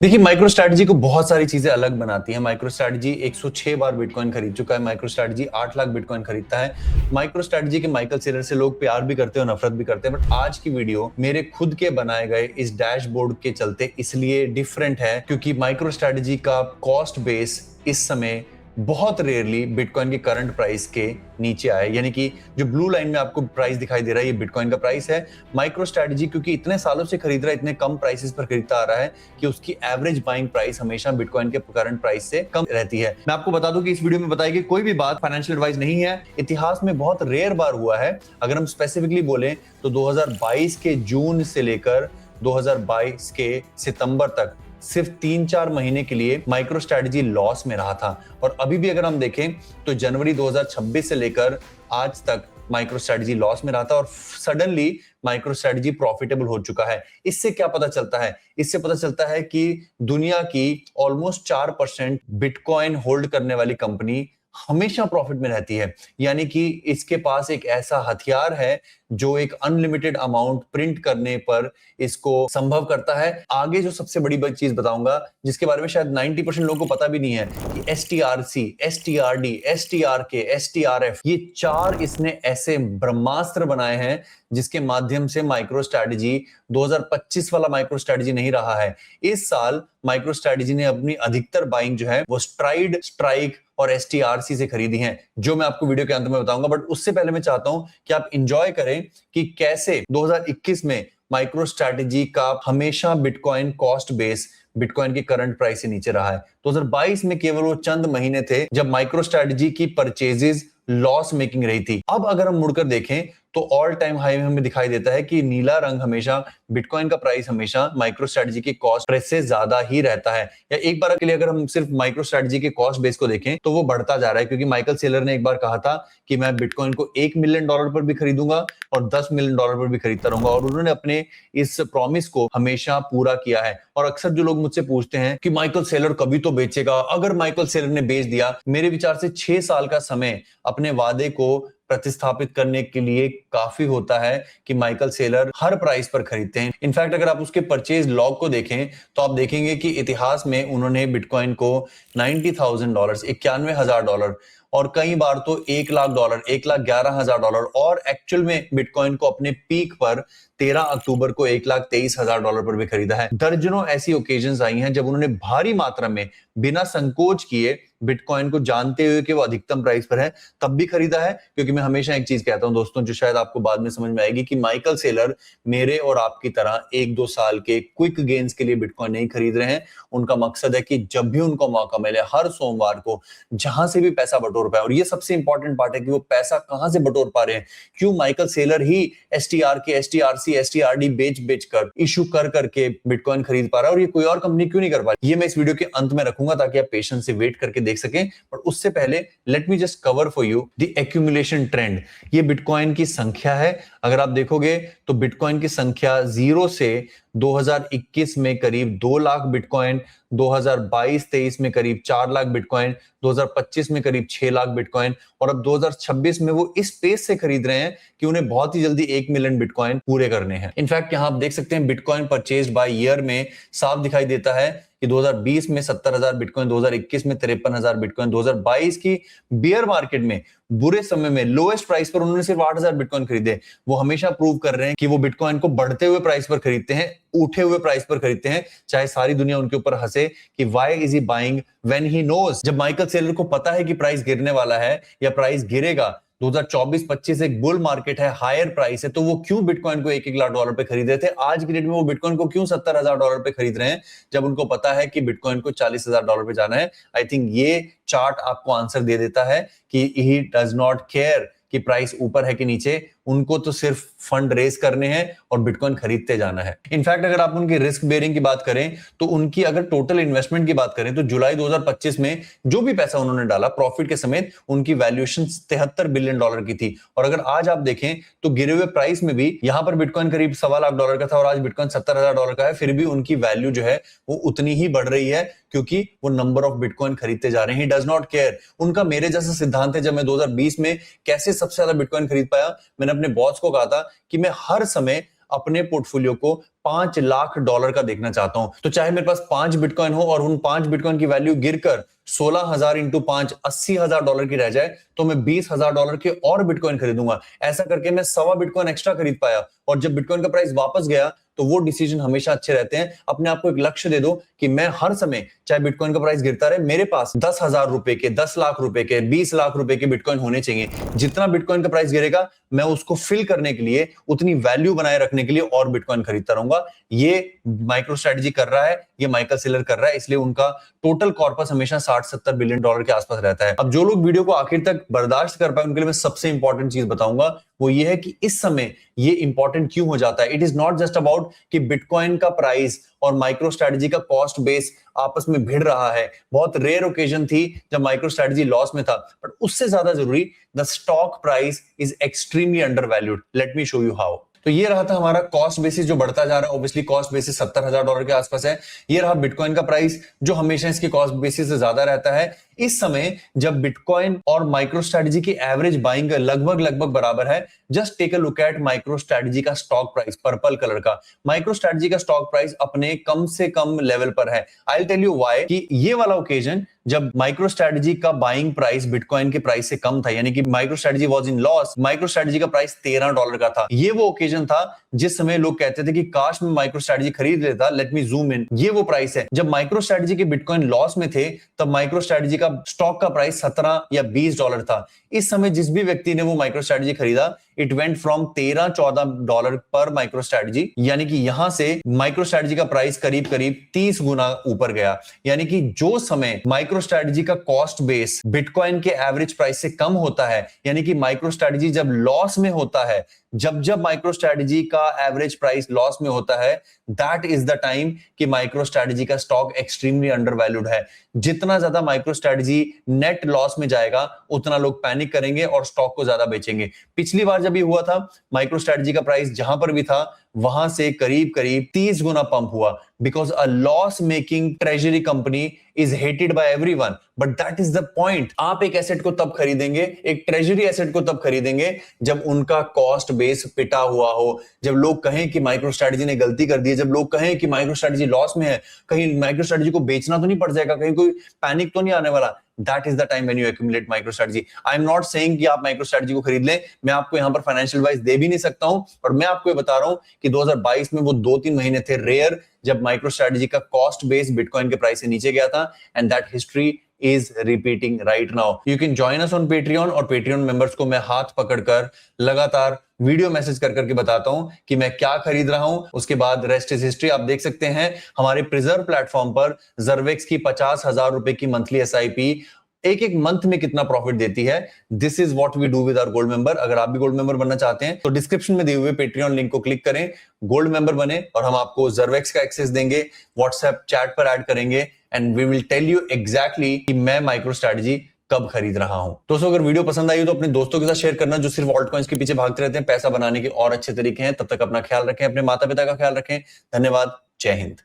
देखिए, micro strategy को बहुत सारी चीजें अलग बनाती हैं। माइक्रो स्ट्रैटेजी 106 बार बिटकॉइन खरीद चुका है। माइक्रो स्ट्रैटेजी 8 लाख बिटकॉइन खरीदता है। माइक्रो स्ट्रैटेजी के माइकल सेलर से लोग प्यार भी करते हैं और नफरत भी करते हैं, बट आज की वीडियो मेरे खुद के बनाए गए इस डैशबोर्ड के चलते इसलिए डिफरेंट है क्योंकि माइक्रो स्ट्रैटेजी का कॉस्ट बेस इस समय बहुत रेयरली बिटकॉइन के करंट प्राइस के नीचे आए। यानी कि जो ब्लू लाइन में आपको प्राइस दिखाई दे रहा है, ये बिटकॉइन का प्राइस है। माइक्रो स्ट्रैटेजी क्योंकि इतने सालों से खरीद रहा है, इतने कम प्राइसेस पर खरीदता आ रहा है कि उसकी एवरेज बाइंग प्राइस हमेशा बिटकॉइन के करंट प्राइस से कम रहती है। मैं आपको बता दूं कि इस वीडियो में बताई गई कोई भी बात फाइनेंशियल एडवाइस नहीं है। इतिहास में बहुत रेयर बार हुआ है। अगर हम स्पेसिफिकली बोलें तो 2022 के जून से लेकर 2022 के सितंबर तक सिर्फ 3-4 महीने के लिए माइक्रो स्ट्रैटेजी लॉस में रहा था। और अभी भी अगर हम देखें तो जनवरी 2026 से लेकर आज तक माइक्रो स्ट्रैटेजी लॉस में रहा था और सडनली माइक्रो स्ट्रैटेजी प्रॉफिटेबल हो चुका है। इससे क्या पता चलता है? इससे पता चलता है कि दुनिया की ऑलमोस्ट 4% बिटकॉइन होल्ड करने वाली कंपनी हमेशा प्रॉफिट में रहती है। यानी कि इसके पास एक ऐसा हथियार है जो एक अनलिमिटेड अमाउंट प्रिंट करने पर इसको संभव करता है। आगे जो सबसे बड़ी चीज बताऊंगा जिसके बारे में शायद 90% लोगों को पता भी नहीं है कि STRC, STRD, STRK, STRF, ये 4 इसने ऐसे ब्रह्मास्त्र बनाए हैं जिसके माध्यम से माइक्रो स्ट्रैटेजी 2025 वाला माइक्रो स्ट्रैटेजी नहीं रहा है। इस साल माइक्रो स्ट्रैटेजी ने अपनी अधिकतर बाइंग जो है वो स्ट्राइड, स्ट्राइक और STRC से खरीदी हैं, जो मैं आपको वीडियो के अंत में बताऊंगा। बट उससे पहले मैं चाहता हूं कि आप एंजॉय करें कि कैसे 2021 में माइक्रो स्ट्रैटेजी का हमेशा बिटकॉइन कॉस्ट बेस बिटकॉइन के करंट प्राइस से नीचे रहा है। 2022 में केवल वो चंद महीने थे जब माइक्रो स्ट्रैटेजी की परचेजेस लॉस मेकिंग रही थी। अब अगर हम मुड़कर देखें तो ऑल टाइम हाई में हमें दिखाई देता है कि नीला रंग हमेशा बिटकॉइन का प्राइस हमेशा माइक्रो स्ट्रैटेजी के कॉस्ट प्राइस से ज्यादा ही रहता है। या एक बार के लिए अगर हम सिर्फ माइक्रो स्ट्रैटेजी के कॉस्ट बेस को देखें तो वो बढ़ता जा रहा है, क्योंकि माइकल सेलर ने एक बार कहा था कि मैं बिटकॉइन को $1 मिलियन पर भी खरीदूंगा और $10 मिलियन पर भी खरीदता रहूंगा, और उन्होंने अपने इस प्रॉमिस को हमेशा पूरा किया है। और अक्सर जो लोग मुझसे पूछते हैं कि माइकल सेलर कभी तो बेचेगा, अगर माइकल सेलर ने बेच दिया, मेरे विचार से 6 साल का समय अपने वादे को प्रतिस्थापित करने के लिए काफी होता है कि माइकल सेलर हर प्राइस पर खरीदते हैं। इनफैक्ट अगर आप उसके परचेज लॉग को देखें तो आप देखेंगे कि इतिहास में उन्होंने बिटकॉइन को $90,000, $91,000 और कई बार तो $1,00,000, $1,11,000 और एक्चुअल में बिटकॉइन को अपने पीक पर 13 अक्टूबर को $1,23,000 पर भी खरीदा है। दर्जनों ऐसी ओकेजन्स आई हैं जब उन्होंने भारी मात्रा में बिना संकोच किए बिटकॉइन को जानते हुए कि वो अधिकतम प्राइस पर है तब भी खरीदा है। क्योंकि मैं हमेशा एक चीज कहता हूं दोस्तों, जो शायद आपको बाद में समझ में आएगी, कि माइकल सेलर मेरे और आपकी तरह 1-2 साल के क्विक गेन्स के लिए बिटकॉइन नहीं खरीद रहे हैं। उनका मकसद है कि जब भी उनको मौका मिले हर सोमवार को जहां से भी पैसा बटोर पाए। और ये सबसे इंपॉर्टेंट पार्ट है कि वो पैसा कहां से बटोर पा रहे हैं। क्यों माइकल सेलर ही STRK, STRC, STRD बेच कर इशू कर करके बिटकॉइन खरीद पा रहा है और ये कोई और कंपनी क्यों नहीं कर पा रही? ये मैं इस वीडियो के अंत में रखूंगा ताकि आप पेशेंस से वेट करके देख सकें। पर उससे पहले let me just cover for you the accumulation trend. ये बिटकॉइन की संख्या है। अगर आप देखोगे तो बिटकॉइन की संख्या 0 से 2021 में करीब 2 लाख बिटकॉइन, 2022-23 में करीब 4 लाख बिटकॉइन, 2025 में करीब 6 लाख बिटकॉइन, और अब 2026 में वो इस पेस से खरीद रहे हैं कि उन्हें बहुत ही जल्दी 1 मिलियन बिटकॉइन पूरे करने हैं। इनफैक्ट यहां आप देख सकते हैं बिटकॉइन परचेज बाय ईयर में साफ दिखाई देता है कि 2020 में 70,000 बिटकॉइन, 2021 में 53,000 बिटकॉइन, 2022 की बियर मार्केट में बुरे समय में लोएस्ट प्राइस पर उन्होंने सिर्फ 8,000 बिटकॉइन खरीदे। वो हमेशा प्रूव कर रहे हैं कि वो बिटकॉइन को बढ़ते हुए प्राइस पर खरीदते हैं, उठे हुए प्राइस पर खरीदते हैं, चाहे सारी दुनिया उनके ऊपर हंसे कि why is he buying when he knows. जब माइकल सेलर को पता है कि प्राइस गिरने वाला है या प्राइस गिरेगा, 2024-25 एक बुल मार्केट है, हायर प्राइस है, तो वो क्यों बिटकॉइन को $1-1 लाख पे खरीद रहे थे? आज की डेट में वो बिटकॉइन को क्यों $70,000 पे खरीद रहे हैं जब उनको पता है कि बिटकॉइन को $40,000 पे जाना है? आई थिंक ये चार्ट आपको आंसर दे देता है कि ही डज नॉट केयर कि प्राइस ऊपर है कि नीचे। उनको तो सिर्फ फंड रेस करने हैं और बिटकॉइन खरीदते जाना है। इनफैक्ट अगर आप उनकी रिस्क बेयरिंग की बात करें तो उनकी अगर टोटल इन्वेस्टमेंट की बात करें तो जुलाई 2025 में जो भी पैसा उन्होंने डाला प्रॉफिट के समेत, उनकी वैल्यूएशन $73 बिलियन की थी। और अगर आज आप देखें तो गिरे हुए प्राइस में भी यहां पर बिटकॉइन करीब $1.25 लाख का था और आज बिटकॉइन $70,000 का है, फिर भी उनकी वैल्यू जो है वो उतनी ही बढ़ रही है क्योंकि वो नंबर ऑफ बिटकॉइन खरीदते जा रहे हैं। He does not care. उनका मेरे जैसा सिद्धांत है। जब मैं 2020 में कैसे सबसे ज्यादा बिटकॉइन खरीद पाया, मैंने अपने बॉस को कहा था कि मैं हर समय अपने पोर्टफोलियो को $5 लाख का देखना चाहता हूं, तो चाहे मेरे पास 5 बिटकॉइन हो और उन 5 बिटकॉइन की वैल्यू गिरकर 16,000 इंटू 5 $80,000 की रह जाए, तो मैं $20,000 के और बिटकॉइन खरीदूंगा। ऐसा करके मैं 1.25 बिटकॉइन एक्स्ट्रा खरीद पाया, और जब बिटकॉइन का प्राइस वापस गया तो वो डिसीजन हमेशा अच्छे रहते हैं। अपने आप को एक लक्ष्य दे दो कि मैं हर समय, चाहे बिटकॉइन का प्राइस गिरता रहे, मेरे पास 10,000 रुपए के, 10 लाख रुपए के, 20 लाख रुपए के बिटकॉइन होने चाहिए। जितना बिटकॉइन का प्राइस गिरेगा, मैं उसको फिल करने के लिए, उतनी वैल्यू बनाए रखने के लिए और बिटकॉइन खरीदता रहूंगा। ये माइक्रो स्ट्रेटजी कर रहा है, ये माइकल सेलर कर रहा है, इसलिए उनका टोटल कॉर्पस हमेशा $60-70 बिलियन के आसपास रहता है। अब जो लोग वीडियो को आखिर तक बर्दाश्त कर पाए, उनके लिए मैं सबसे इंपॉर्टेंट चीज बताऊंगा, वो ये है कि इस समय ये इंपॉर्टेंट क्यों हो जाता है। It is not just about कि बिटकॉइन का प्राइस और माइक्रो स्ट्रेटजी का कॉस्ट बेस आपस में भिड़ रहा है। बहुत रेयर ओकेजन थी जब माइक्रो स्ट्रेटजी लॉस में था, बट उससे ज्यादा जरूरी, the stock price is extremely under valued. Let me show you how. तो ये रहा था हमारा कॉस्ट बेसिस जो बढ़ता जा रहा है। ऑब्वियसली कॉस्ट बेसिस $70,000 के आसपास है। ये रहा बिटकॉइन का प्राइस जो हमेशा इसकी कॉस्ट बेसिस से ज्यादा रहता है। इस समय जब बिटकॉइन और माइक्रो स्ट्रेटजी की एवरेज बाइंग लगभग बराबर है, just take a look at MicroStrategy का स्टॉक प्राइस, पर्पल कलर का। माइक्रो स्ट्रेटजी का स्टॉक प्राइस अपने कम से कम लेवल पर है। I will tell you why, कि ये वाला ओकेजन जब माइक्रो स्ट्रेटजी का बाइंग प्राइस बिटकॉइन के प्राइस से कम था, यानी कि MicroStrategy was in loss, MicroStrategy का प्राइस $13 का था। ये वो ओकेजन था जिस समय लोग कहते थे कि काश मैं माइक्रो स्ट्रेटजी खरीद लेता। Let me zoom in. ये वो प्राइस है जब माइक्रो स्ट्रेटजी के बिटकॉइन लॉस में थे, तब माइक्रो स्ट्रेटजी का स्टॉक का प्राइस $17 या $20 था। इस समय जिस भी व्यक्ति ने वो माइक्रो स्ट्रेटजी खरीदा, इट वेंट फ्रॉम $13-14 पर माइक्रो स्ट्रेटजी, यानी कि यहां से माइक्रो स्ट्रेटजी का प्राइस करीब 30 गुना ऊपर गया। यानी कि जो समय माइक्रो स्ट्रेटजी का कॉस्ट बेस बिटकॉइन के एवरेज प्राइस से कम होता है, यानी कि माइक्रो स्ट्रेटजी जब लॉस में होता है, जब माइक्रो स्ट्रेटजी का एवरेज प्राइस लॉस में होता है, दैट इज द टाइम कि माइक्रो स्ट्रेटजी का स्टॉक एक्सट्रीमली अंडरवैल्यूड है। जितना ज्यादा माइक्रो स्ट्रेटजी नेट लॉस में जाएगा, उतना लोग पैनिक करेंगे और स्टॉक को ज्यादा बेचेंगे। पिछली बार जब ये हुआ था, माइक्रो स्ट्रेटजी का प्राइस जहां पर भी था, वहां से करीब 30 गुना पंप हुआ, because a loss making treasury company is hated by everyone. But that is the point. आप एक एसेट को तब खरीदेंगे, एक ट्रेजरी एसेट को तब खरीदेंगे, जब उनका कॉस्ट बेस पिटा हुआ हो, जब लोग कहें कि माइक्रो स्ट्रेटजी ने गलती कर दी है, जब लोग कहें कि माइक्रो स्ट्रेटजी लॉस में है, कहीं माइक्रो स्ट्रेटजी को बेचना तो नहीं पड़ जाएगा, कहीं कोई पैनिक तो नहीं आने वाला। That is the time when you accumulate MicroStrategy. I'm not saying कि आप MicroStrategy को खरीद लें। मैं आपको यहाँ पर फाइनेंशियल एडवाइस दे भी नहीं सकता हूं, और मैं आपको ये बता रहा हूं कि 2022 में वो 2-3 महीने थे रेयर, जब MicroStrategy का कॉस्ट बेस बिटकॉइन के प्राइस से नीचे गया था, and that history is repeating right now. You can join us on Patreon, और Patreon members को मैं हाथ पकड़कर लगातार वीडियो मैसेज कर करके बताता हूं कि मैं क्या खरीद रहा हूं। उसके बाद रेस्ट इज हिस्ट्री। आप देख सकते हैं हमारे प्रिजर्व प्लेटफॉर्म पर जर्वेक्स की 50,000 रुपए की मंथली एसआईपी एक मंथ में कितना प्रॉफिट देती है। This is what we do with our gold member. अगर आप भी गोल्ड मेंबर बनना चाहते हैं, तो डिस्क्रिप्शन में दिए हुए पेट्रियन लिंक को क्लिक करें, गोल्ड मेंबर बने, और हम आपको जर्वेक्स का एक्सेस देंगे, व्हाट्सएप चैट पर ऐड करेंगे, and we will tell you exactly कि मैं माइक्रो स्ट्रेटजी कब खरीद रहा हूं। दोस्तों, अगर वीडियो पसंद आई हो तो अपने दोस्तों के साथ शेयर करना, जो सिर्फ ऑल्ट कॉइंस के पीछे भागते रहते हैं। पैसा बनाने के और अच्छे तरीके हैं। तब तक अपना ख्याल रखें, अपने माता पिता का ख्याल रखें। धन्यवाद। जय हिंद।